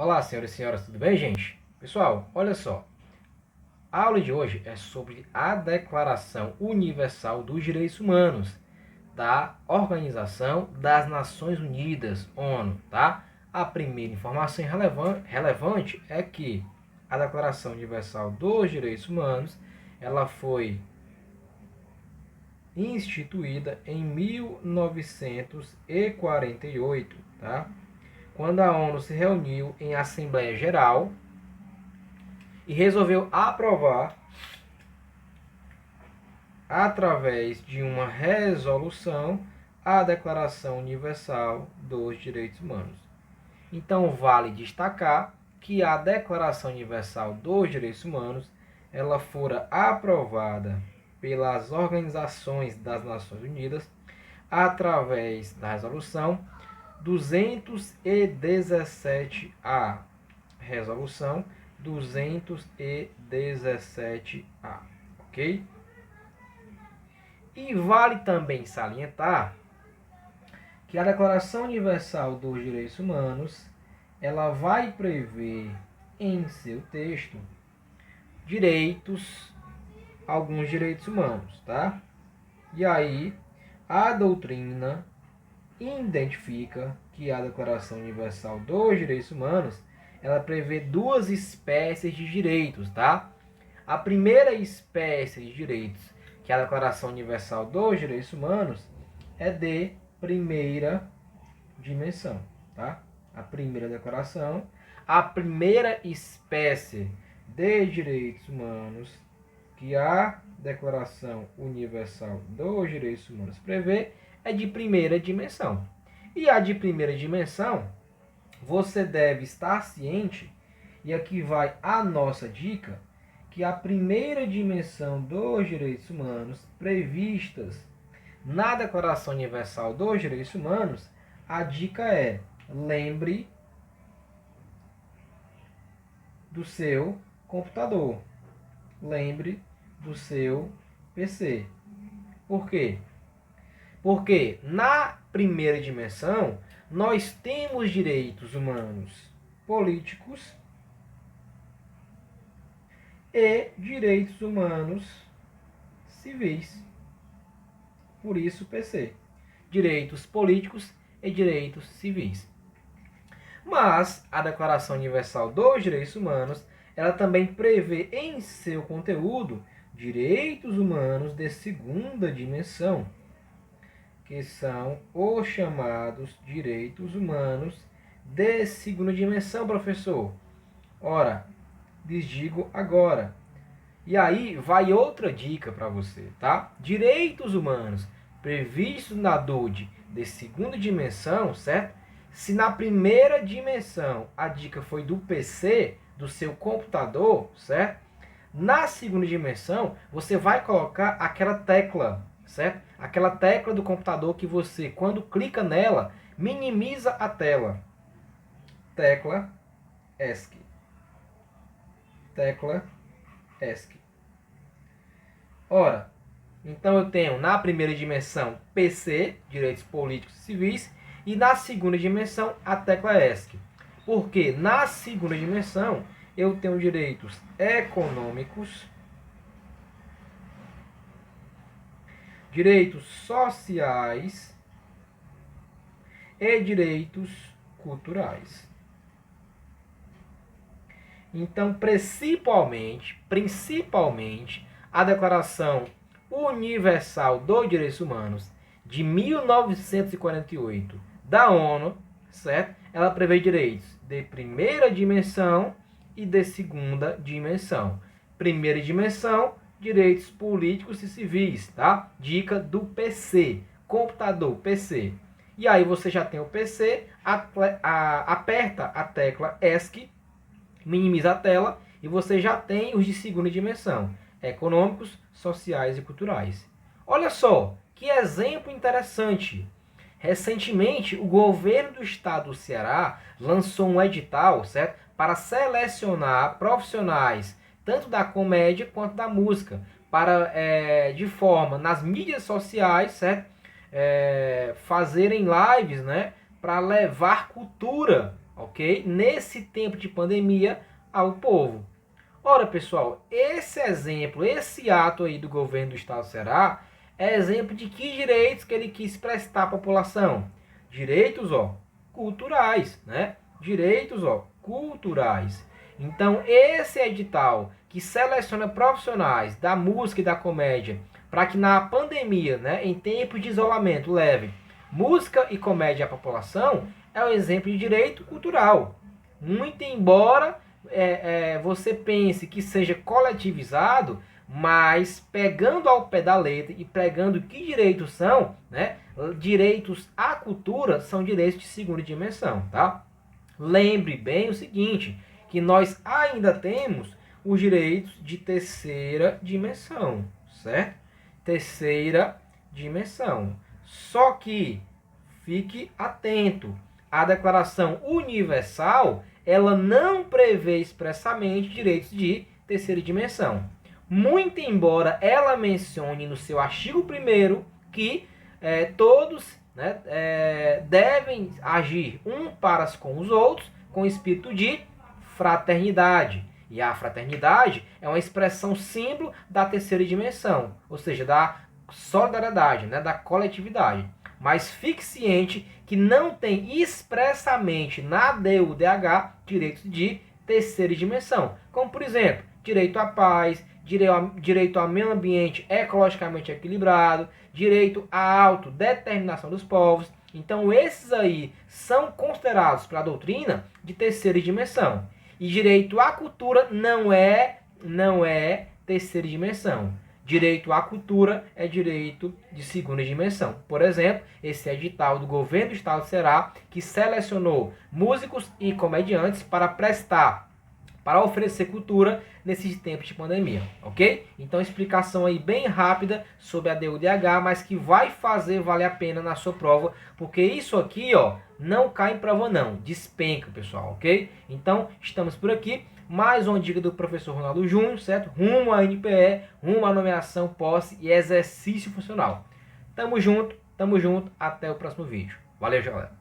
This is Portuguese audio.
Olá, senhoras e senhores, tudo bem, gente? Pessoal, olha só. A aula de hoje é sobre a Declaração Universal dos Direitos Humanos da Organização das Nações Unidas, ONU, tá? A primeira informação relevante é que a Declaração Universal dos Direitos Humanos, ela foi instituída em 1948, tá? Quando a ONU se reuniu em Assembleia Geral e resolveu aprovar, através de uma resolução, a Declaração Universal dos Direitos Humanos. Então, vale destacar que a Declaração Universal dos Direitos Humanos ela fora aprovada pelas organizações das Nações Unidas através da resolução 217A. Resolução 217A, ok? E vale também salientar que a Declaração Universal dos Direitos Humanos ela vai prever em seu texto alguns direitos humanos, tá? E aí a doutrina identifica que a Declaração Universal dos Direitos Humanos ela prevê duas espécies de direitos, tá? A primeira espécie de direitos que a Declaração Universal dos Direitos Humanos é de primeira dimensão, tá? A primeira declaração, a primeira espécie de direitos humanos que a Declaração Universal dos Direitos Humanos prevê é de primeira dimensão. E a de primeira dimensão, você deve estar ciente, e aqui vai a nossa dica, que a primeira dimensão dos direitos humanos previstas na Declaração Universal dos Direitos Humanos, a dica é: lembre do seu computador, lembre do seu PC. Por quê? Porque na primeira dimensão nós temos direitos humanos políticos e direitos humanos civis. Por isso, PC. Direitos políticos e direitos civis. Mas a Declaração Universal dos Direitos Humanos, ela também prevê em seu conteúdo direitos humanos de segunda dimensão, que são os chamados direitos humanos de segunda dimensão, professor. Ora, lhes digo agora. E aí vai outra dica para você, tá? Direitos humanos previstos na DUD de segunda dimensão, certo? Se na primeira dimensão a dica foi do PC, do seu computador, certo? Na segunda dimensão, você vai colocar aquela tecla, certo? Aquela tecla do computador que você, quando clica nela, minimiza a tela. Tecla ESC. Tecla ESC. Ora, então eu tenho na primeira dimensão PC, direitos políticos e civis, e na segunda dimensão a tecla ESC. Porque na segunda dimensão eu tenho direitos econômicos, direitos sociais e direitos culturais. Então, principalmente, a Declaração Universal dos Direitos Humanos de 1948 da ONU, certo? Ela prevê direitos de primeira dimensão e de segunda dimensão. Primeira dimensão, direitos políticos e civis, tá? Dica do PC, computador, PC. E aí você já tem o PC, aperta a tecla ESC, minimiza a tela e você já tem os de segunda dimensão, econômicos, sociais e culturais. Olha só, que exemplo interessante. Recentemente, o governo do estado do Ceará lançou um edital, certo, para selecionar profissionais, tanto da comédia quanto da música, para, de forma, nas mídias sociais, certo, fazerem lives, né, para levar cultura ok? Nesse tempo de pandemia ao povo. Ora, pessoal, esse exemplo, esse ato aí do governo do estado do Ceará é exemplo de que direitos que ele quis prestar à população. Direitos, ó, culturais, né? Direitos, ó, culturais. Então, esse edital que seleciona profissionais da música e da comédia para que na pandemia, né, em tempo de isolamento, leve música e comédia à população, é um exemplo de direito cultural. Muito embora você pense que seja coletivizado, mas pegando ao pé da letra e pregando que direitos são, né? Direitos à cultura são direitos de segunda dimensão, tá? Lembre bem o seguinte, que nós ainda temos os direitos de terceira dimensão, certo? Terceira dimensão. Só que fique atento, a Declaração Universal ela não prevê expressamente direitos de terceira dimensão. Muito embora ela mencione no seu artigo 1º que todos, né, devem agir um para com os outros com espírito de fraternidade. E a fraternidade é uma expressão símbolo da terceira dimensão, ou seja, da solidariedade, né, da coletividade. Mas fique ciente que não tem expressamente na DUDH direitos de terceira dimensão, como por exemplo, direito à paz, direito ao meio ambiente ecologicamente equilibrado, direito à autodeterminação dos povos. Então esses aí são considerados pela doutrina de terceira dimensão. E direito à cultura não é terceira dimensão. Direito à cultura é direito de segunda dimensão. Por exemplo, esse edital do governo do estado do Ceará que selecionou músicos e comediantes para oferecer cultura nesses tempos de pandemia, ok? Então, explicação aí bem rápida sobre a DUDH, mas que vai fazer valer a pena na sua prova, porque isso aqui, ó, não cai em prova não, despenca, pessoal, ok? Então, estamos por aqui. Mais uma dica do professor Ronaldo Júnior, certo? Rumo à NPE, rumo à nomeação, posse e exercício funcional. Tamo junto, até o próximo vídeo. Valeu, galera!